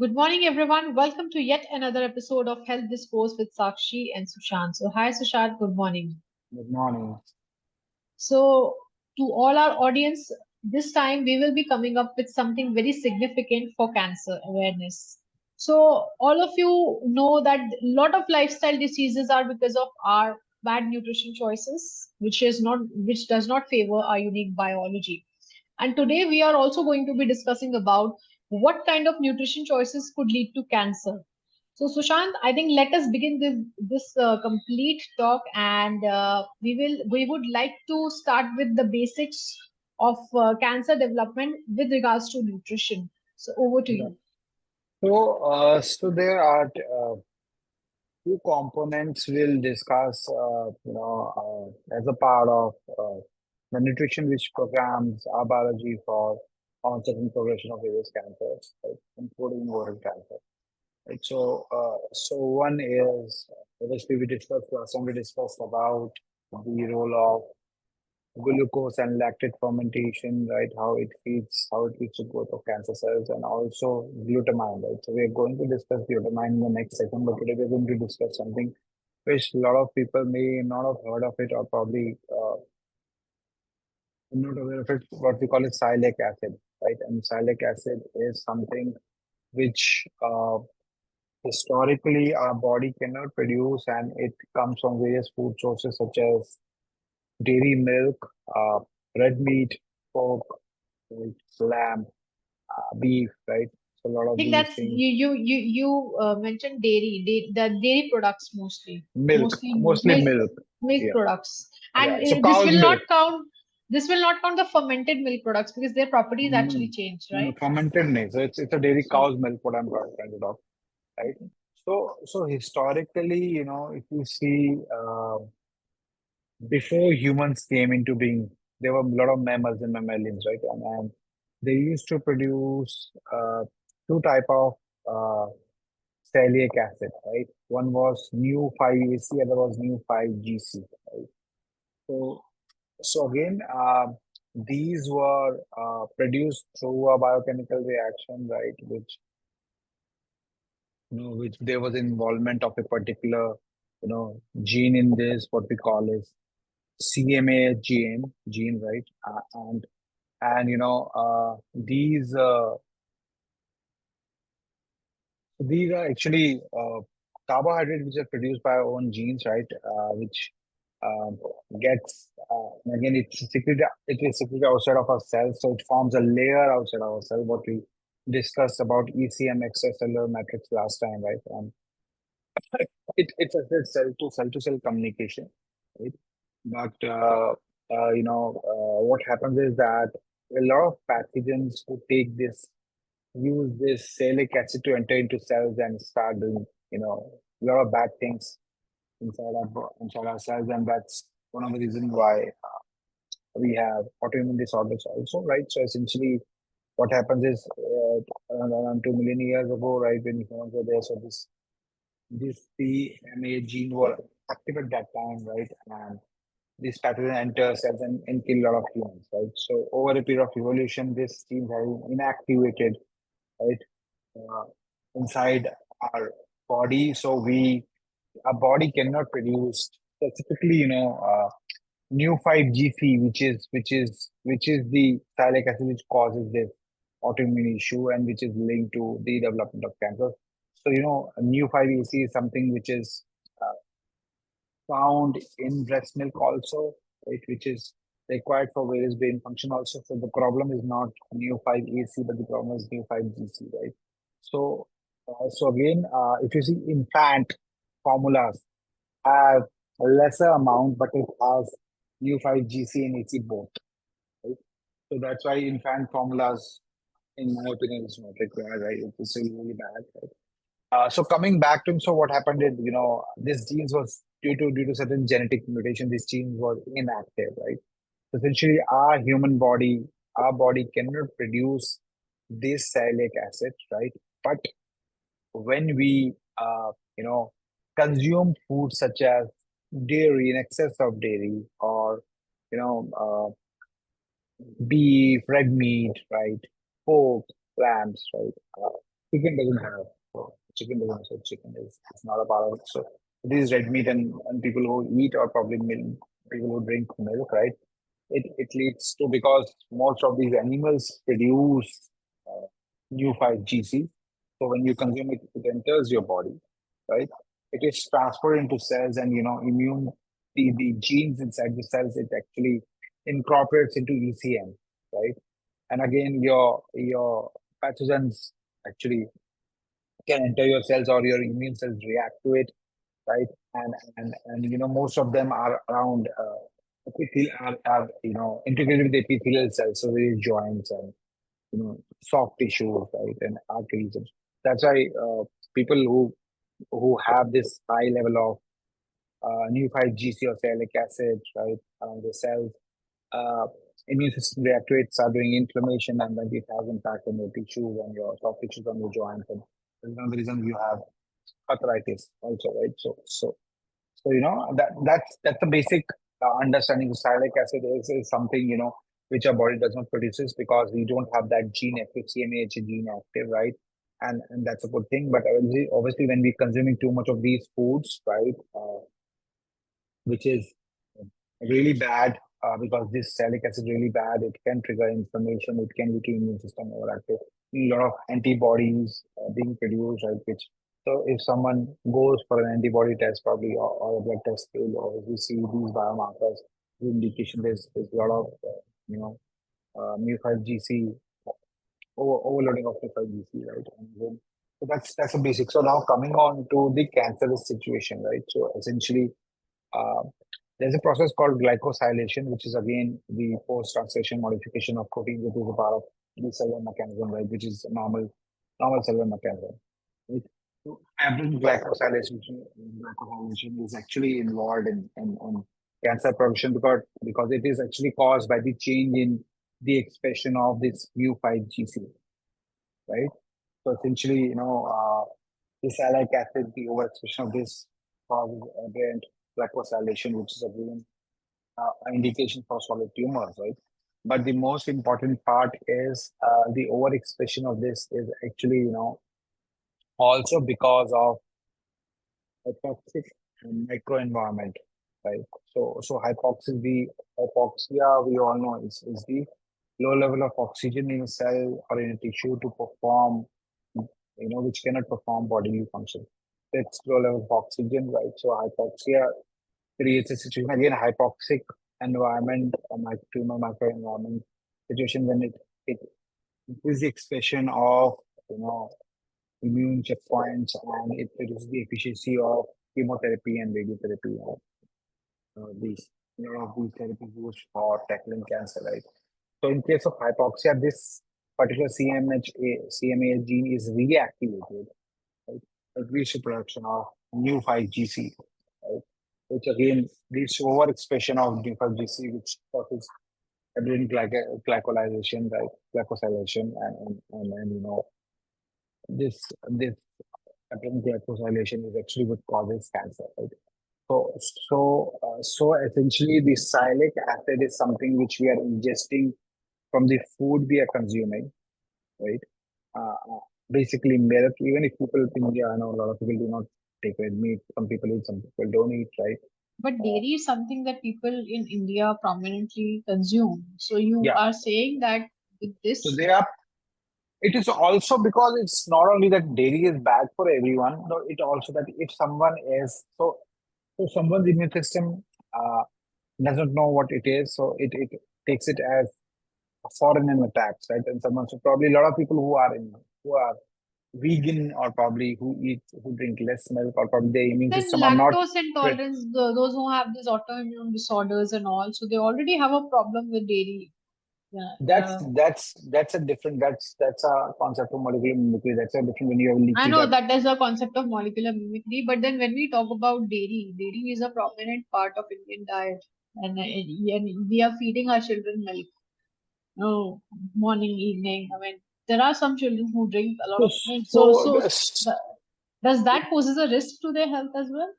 Good morning, everyone. Welcome to yet another episode of Health Discourse with Sakshi and Sushant. So, hi, Sushant. Good morning. Good morning. So, to all our audience, this time we will be coming up with something very significant for cancer awareness. So, all of you know that a lot of lifestyle diseases are because of our bad nutrition choices, which does not favor our unique biology. And today we are also going to be discussing about what kind of nutrition choices could lead to cancer. So Sushant, I think let us begin this complete talk, and we would like to start with the basics of cancer development with regards to nutrition. So over to Yeah. you. So there are two components we'll discuss, as a part of the nutrition which programs our biology for onset and progression of various cancers, right, including oral cancer. Right. So one is, obviously we discussed last time we discussed about the role of glucose and lactate fermentation, right? How it feeds the growth of cancer cells, and also glutamine, right? So we're going to discuss glutamine in the next session, but today we're going to discuss something which a lot of people may not have heard of it, or probably not aware of it. What we call it sialic acid, right? And sialic acid is something which historically our body cannot produce, and it comes from various food sources such as dairy milk, uh, red meat, pork, right, lamb, beef, right? So a lot I of think these that's things, you mentioned the dairy products milk, mostly mostly milk. milk Yeah, products, yeah. and So this cow's will milk. not count. This will not count the fermented milk products because their properties No, actually changed, no, no, right? fermented milk. So it's a dairy So cow's milk. What I'm trying to talk, right? So historically, if you see, before humans came into being, there were a lot of mammals and mammalians, right? And they used to produce two type of uh, Sialic acid, right? One was new 5AC, other was new 5GC, right? So, so again, these were produced through a biochemical reaction, right? Which there was involvement of a particular, gene in this, what we call is CMA gene, right? And these are actually carbohydrates which are produced by our own genes, right? Which um, gets again it is secreted outside of our cells, so it forms a layer outside our cell. What we discussed about ECM extracellular matrix last time, right? And it's a cell to cell communication, right? But what happens is that a lot of pathogens who take this use this salic acid to enter into cells and start doing, a lot of bad things inside our cells, and that's one of the reasons why we have autoimmune disorders also, right? So essentially, what happens is around 2 million years ago, right, when humans were there, so this PMA gene was active at that time, right, and this pathogen enters cells and kill a lot of humans, right? So over a period of evolution, this gene has inactivated, right, uh, inside our body. So our body cannot produce specifically, new 5GC, which is the sialic acid which causes this autoimmune issue and which is linked to the development of cancer. So, a new 5AC is something which is uh, found in breast milk also, right, which is required for various brain function also. So the problem is not new 5AC, but the problem is new 5GC, right? So, so again, if you see infant formulas have a lesser amount, but it has new 5GC and AC both, right? So that's why infant formulas, in my opinion, is not required, right? It's really, really bad, right? So coming back to him, so what happened is, this genes was due to certain genetic mutation, this gene was inactive, right? So essentially, our body cannot produce this sialic acid, right? But when we, consume foods such as dairy, in excess of dairy, or you know, beef, red meat, right? Pork, lambs, right? Chicken doesn't have. So chicken doesn't have. So chicken is not a part of it. So it is red meat, and people who eat or probably milk, people who drink milk, right? It leads to, because most of these animals produce new 5GC. So when you consume it, it enters your body, right? It is transferred into cells, and immune the genes inside the cells. It actually incorporates into ECM, right? And again, your pathogens actually can enter your cells, or your immune cells react to it, right? And most of them are around are integrated with epithelial cells, so there is joints and soft tissues, right, and arteries. And that's why people who have this high level of new 5GC or sialic acid, right, around the cells, uh, immune system reactivates, are doing inflammation, and then it has impact on your tissues, on your soft tissues, on your joints, and that's one of the reason you have arthritis also, right? So that's the basic understanding. Sialic acid is something which our body does not produces, because we don't have that gene active, CMAH gene active, right? And that's a good thing. But obviously when we're consuming too much of these foods, right, which is really bad, because this salic acid really bad. It can trigger inflammation. It can lead to immune system overactive. A lot of antibodies being produced, right? Which, so if someone goes for an antibody test, probably, or a blood test fail, or if we see these biomarkers, the indication there's a lot of mu5GC, overloading of mu5GC, right? And then, so that's a basic. So now coming on to the cancerous situation, right? So essentially, uh, there's a process called glycosylation, which is again the post-translation modification of protein, which is a part of the cellular mechanism, right? Which is a normal cellular mechanism. Right? So aberrant glycosylation is actually involved in cancer progression, because it is actually caused by the change in the expression of this mu5GC, right? So essentially, the sialic acid, the overexpression of this causes aberrant glycosylation, which is again an indication for solid tumors, right? But the most important part is the overexpression of this is actually, also because of a toxic microenvironment, right? So hypoxia, we all know, is the low level of oxygen in a cell or in a tissue to perform, which cannot perform bodily function. It's low level of oxygen, right? So hypoxia creates a situation, again, a hypoxic environment, a tumor microenvironment situation, when it is the expression of immune checkpoints, and it reduces the efficiency of chemotherapy and radiotherapy. These of these therapies used for tackling cancer, right? So in case of hypoxia, this particular CMA gene is reactivated, right? Increase the production of new 5GC, right? Which again leads to overexpression of new 5GC, which causes aberrant glycolization, right? Glycosylation, and this aberrant glycosylation is actually what causes cancer, right? So, so essentially, the sialic acid is something which we are ingesting from the food we are consuming, right? Basically, milk. Even if people in India, I know a lot of people do not take red meat. Some people eat, some people don't eat, right? But dairy is something that people in India prominently consume. So you Yeah. are saying that with So this, they are. It is also because it's not only that dairy is bad for everyone. No, it also that if someone is so someone's immune system doesn't know what it is, so it takes it as foreign attacks, right? And someone, so probably a lot of people who are vegan, or probably who drink less milk, or probably their immune then system are not lactose pre- intolerance, those who have these autoimmune disorders and all, so they already have a problem with dairy. Yeah, that's a different, that's a concept of molecular mimicry. That's a different, when you have I leaky know gut. that is a concept of molecular mimicry, but then when we talk about dairy, dairy is a prominent part of Indian diet, and we are feeding our children milk, no, morning, evening. I mean, there are some children who drink a lot So, of milk. so The, does that poses a risk to their health as well?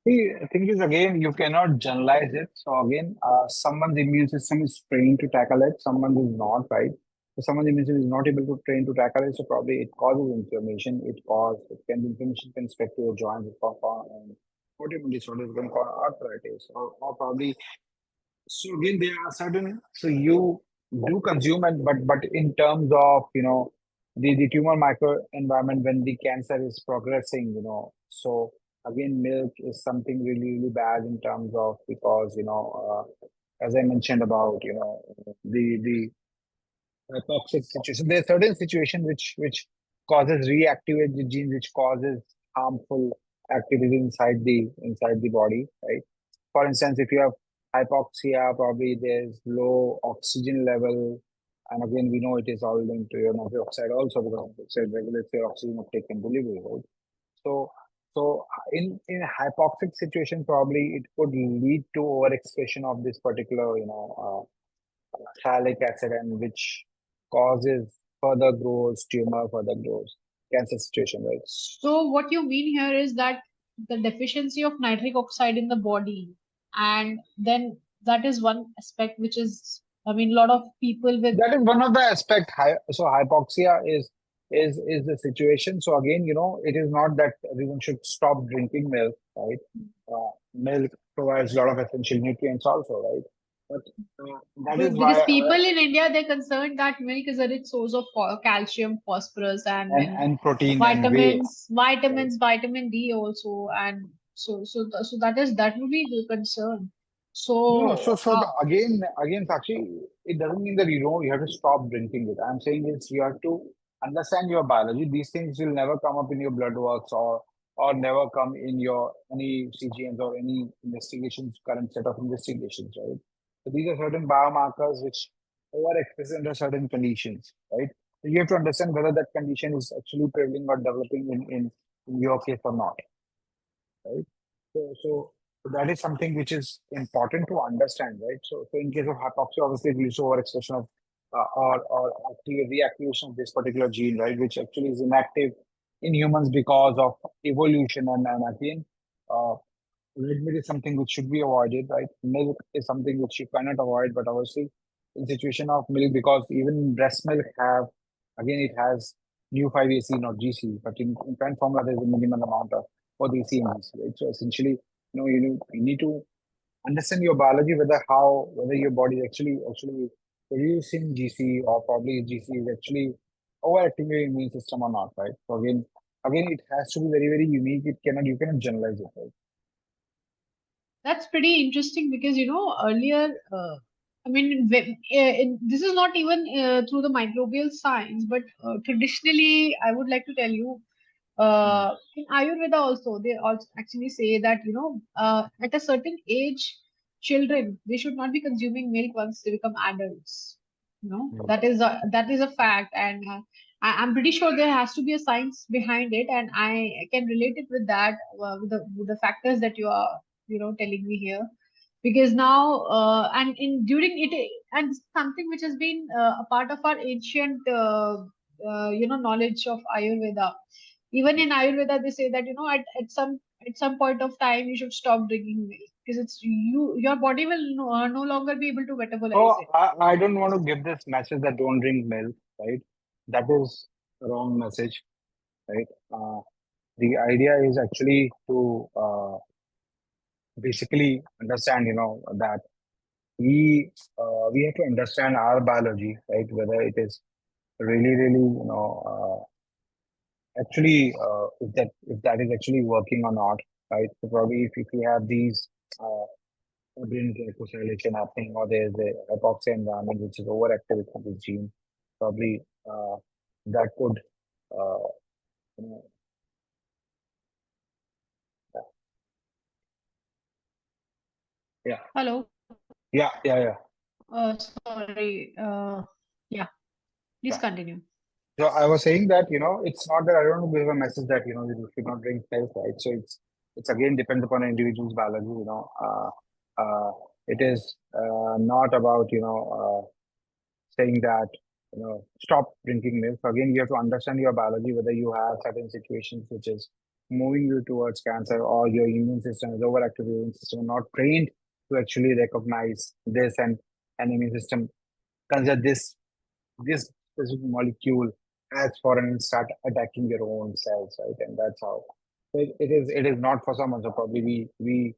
the thing is, again, you cannot generalize it. So again, someone's immune system is trained to tackle it, someone is not, right? So someone's immune system is not able to train to tackle it, so probably it causes inflammation. It can be inflammation can spread to your joints, and autoimmune disorders can cause arthritis, or probably so again, there are certain. So you do consume it, but in terms of the tumor microenvironment when the cancer is progressing, so again, milk is something really really bad in terms of because as I mentioned about the toxic situation. There are certain situations which causes reactivate the genes, which causes harmful activity inside the body, right? For instance, if you have hypoxia, probably there's low oxygen level, and again we know it is all linked to your nitric oxide also because oxide regulates your oxygen uptake and delivery, right? So so in a hypoxic situation, probably it could lead to overexpression of this particular sialic acid, and which causes further growth, tumor further growth, cancer situation, right? So what you mean here is that the deficiency of nitric oxide in the body, and then that is one aspect which is, I mean, a lot of people with That is one of the aspect. So hypoxia is the situation. So again, it is not that everyone should stop drinking milk, right? Milk provides a lot of essential nutrients also, right? But that is because why people in India they're concerned that milk is a rich source of calcium, phosphorus, and then and protein and whey, vitamins, right? vitamin D also, and so that would be the concern. No, So again, Sakshi, it doesn't mean that you have to stop drinking it. I'm saying is you have to understand your biology. These things will never come up in your blood works or never come in your any CGMs or any investigations, current set of investigations, right? So these are certain biomarkers which overexpress under certain conditions, right? So you have to understand whether that condition is actually prevalent or developing in your case or not, right? So that is something which is important to understand, right? So in case of hypoxia, obviously it leads to overexpression of or reactivation of this particular gene, right, which actually is inactive in humans because of evolution and again, uh, red meat is something which should be avoided, right? Milk is something which you cannot avoid, but obviously in situation of milk, because even breast milk have, again, it has new 5AC, not GC, but in plant formula, there's a minimal amount of both AC and GC, right? So essentially, you need to understand your biology, whether your body is actually producing GC or probably GC is actually overacting your immune system or not, right? So again, it has to be very, very unique. You cannot generalize it, right? that's pretty interesting because earlier, I mean, this is not even through the microbial science, but traditionally, I would like to tell you, Mm. in Ayurveda also, they also actually say that at a certain age, children they should not be consuming milk once they become adults. Mm. That is a fact, and I'm pretty sure there has to be a science behind it, and I can relate it with that with the factors that you are telling me here, because now and in during it and something which has been a part of our ancient knowledge of Ayurveda. Even in Ayurveda they say that at some point of time you should stop drinking milk because your body will no longer be able to metabolize So it. I don't want to give this message that don't drink milk, right? That is a wrong message, right? The idea is actually to basically understand, that we have to understand our biology, right? Whether it is really, really, actually, if that is actually working or not, right? So probably if we have these brain glycosylation happening, or there's a hypoxia environment which is overactive with this gene, probably that could, uh, you know, yeah, Hello. yeah, yeah, yeah, Sorry. Yeah, please yeah. continue. So I was saying that it's not that I don't want to give a message that you should not drink milk, right? So it's again depends upon an individual's biology. It is not about saying that stop drinking milk. So again, you have to understand your biology, whether you have certain situations which is moving you towards cancer, or your immune system is overactive, your immune system not trained to actually recognize this, and immune system consider this specific molecule as foreign and start attacking your own cells, right? And that's how it is not for someone. So probably we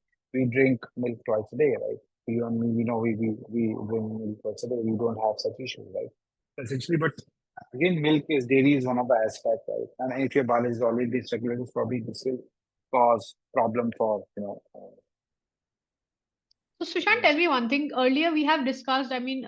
drink milk twice a day, right? You and me, we know we drink milk twice a day. We don't have such issues, right? Essentially, but again, milk is dairy is one of the aspects, right? And if your body is already dysregulated, probably this will cause problem for So, Sushant, tell me one thing. Earlier, we have discussed, I mean,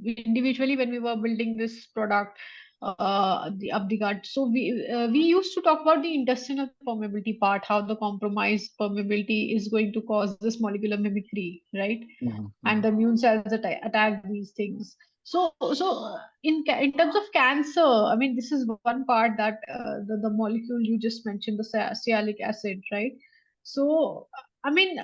individually when we were building this product, the up the gut. So we used to talk about the intestinal permeability part, how the compromised permeability is going to cause this molecular mimicry, right? Mhm, And mhm. the immune cells attack these things. So in terms of cancer, I mean, this is one part that the molecule you just mentioned, the sialic acid, right? So I mean,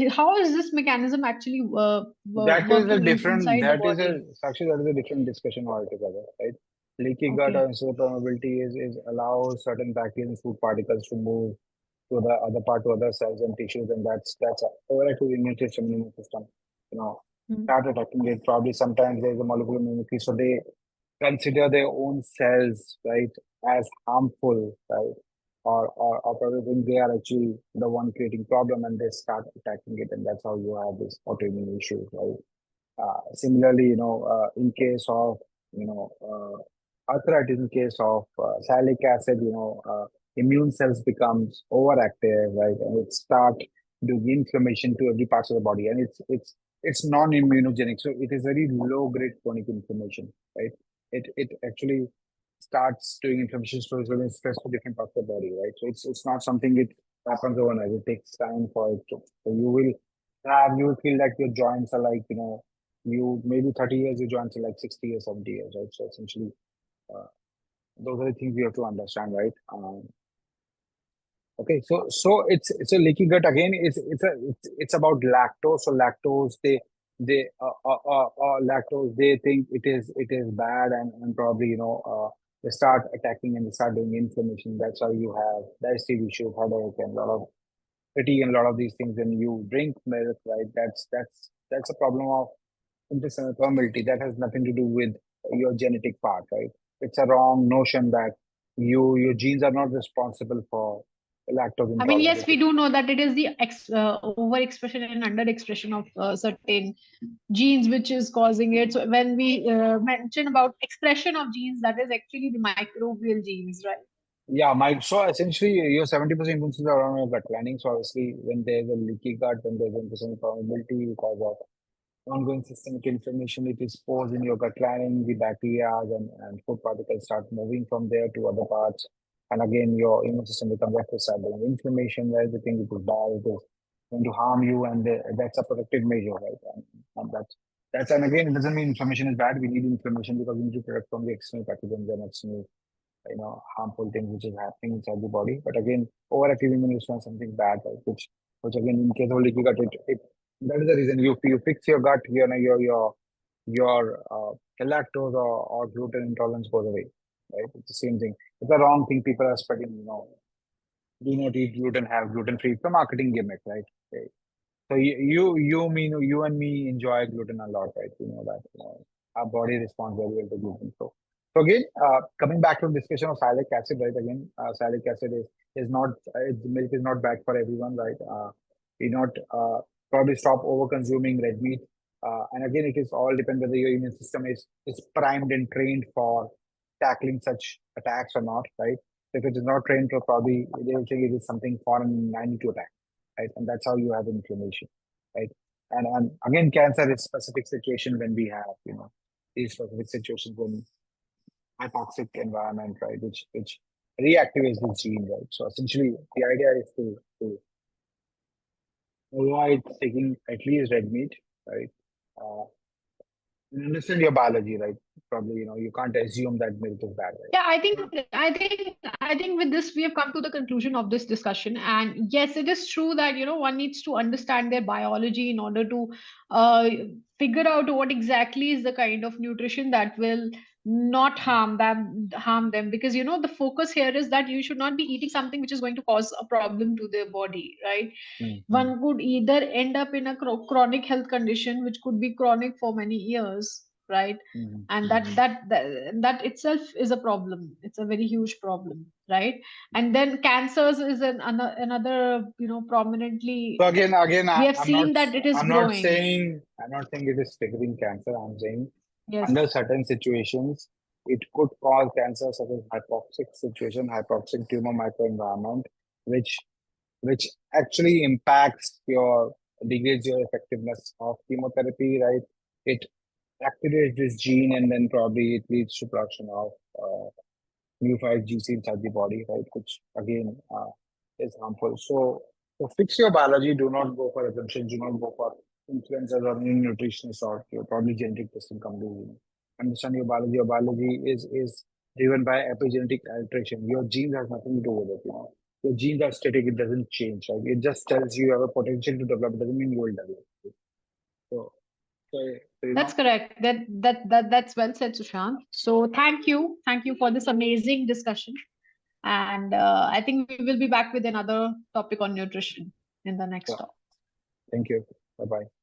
how is this mechanism actually That is a working different, inside the that is body? actually that is a different discussion altogether, right? Leaky gut or Okay. insular permeability is allows certain bacteria and food particles to move to the other part to other cells and tissues, and that's a overactive immune system, you know, Hmm. start attacking it. Probably sometimes there's a molecular mimicry, so they consider their own cells, right, as harmful, right? Or probably think they are actually the one creating problem and they start attacking it, and that's how you have this autoimmune issues, right? Similarly, in case of, arthritis, in case of sialic acid, immune cells becomes overactive, right? And it start doing inflammation to every parts of the body. And it's non-immunogenic. So it is very low grade chronic inflammation, right? It actually starts doing inflammation stories when it's stress to different parts of the body, right? So it's not something it happens overnight. It takes time for it to. So you will feel like your joints are like, you maybe 30 years, your joints are like 60 years, 70 years, right? So essentially, uh, those are the things we have to understand, right? Okay, so it's a leaky gut again. It's about lactose. So lactose, lactose, they think it is bad, and probably they start attacking and they start doing inflammation. That's how you have digestive issues, headache, and a lot of fatigue, and a lot of these things. When you drink milk, right? That's a problem of intestinal permeability. That has nothing to do with your genetic part, right? It's a wrong notion that your genes are not responsible for lactose I mean, intolerance. yes, we do know that it is the overexpression and underexpression of certain genes which is causing it. So when we mention about expression of genes, that is actually the microbial genes, right? Yeah, so essentially your 70% influences are around your gut lining. So obviously when there's a leaky gut, when there's intestinal permeability because of ongoing systemic inflammation, it is posed in your gut lining, the bacteria and food particles start moving from there to other parts. And again, your immune system becomes active, start doing inflammation, where they think it is bad, it is going to harm you, and that's a protective measure, right? And and again, it doesn't mean inflammation is bad. We need inflammation because we need to protect from the external pathogens and external harmful things which is happening inside the body. But again, overactive immune response is something bad, right? Which again, in case of leaky gut, it that is the reason you fix your gut, your lactose or gluten intolerance goes away, right? It's the same thing. It's the wrong thing people are spreading. Do not eat gluten, have gluten free. It's a marketing gimmick, right? Okay. So you and me enjoy gluten a lot, right? You know that our body responds very well to gluten. So again, coming back to the discussion of sialic acid, right? Again, sialic acid is not milk is not bad for everyone, right? We not probably stop over consuming red meat. And again, it is all depend whether your immune system is primed and trained for tackling such attacks or not, right? If it is not trained, so probably they will think it is something foreign I need to attack, right? And that's how you have inflammation, right? And again, cancer is specific situation when we have, these specific situations when hypoxic environment, right, which reactivates the gene, right? So essentially, the idea is to avoid taking at least red meat, right? Uh, and understand your biology, right? Probably, you can't assume that milk is bad, right? Yeah, I think with this we have come to the conclusion of this discussion. And yes, it is true that one needs to understand their biology in order to uh, figure out what exactly is the kind of nutrition that will not harm them, because the focus here is that you should not be eating something which is going to cause a problem to their body, right? Mm-hmm. One could either end up in a chronic health condition which could be chronic for many years, right? Mhm. And that itself is a problem. It's a very huge problem, right? And then cancers is another, prominently, So again, we have seen that it is growing. I'm not saying it is triggering cancer. I'm saying Yes, under certain situations, it could cause cancer, such as hypoxic situation, hypoxic tumor microenvironment, which which actually impacts your degrades your effectiveness of chemotherapy, right? It activates this gene, and then probably it leads to production of new 5GC inside the body, right? Which again is harmful. So fix your biology. Do not go for assumptions. Do not go for influencers or any nutritionists or your probably genetic testing companies. Understand your biology. Your biology is driven by epigenetic alteration. Your genes has nothing to do with it. Your genes are static. It doesn't change. Right? It just tells you have a potential to develop. It doesn't mean you will develop. So, that's correct. That's well said, Sushant. So thank you for this amazing discussion. And I think we will be back with another topic on nutrition in the next yeah. talk. Thank you. Bye bye.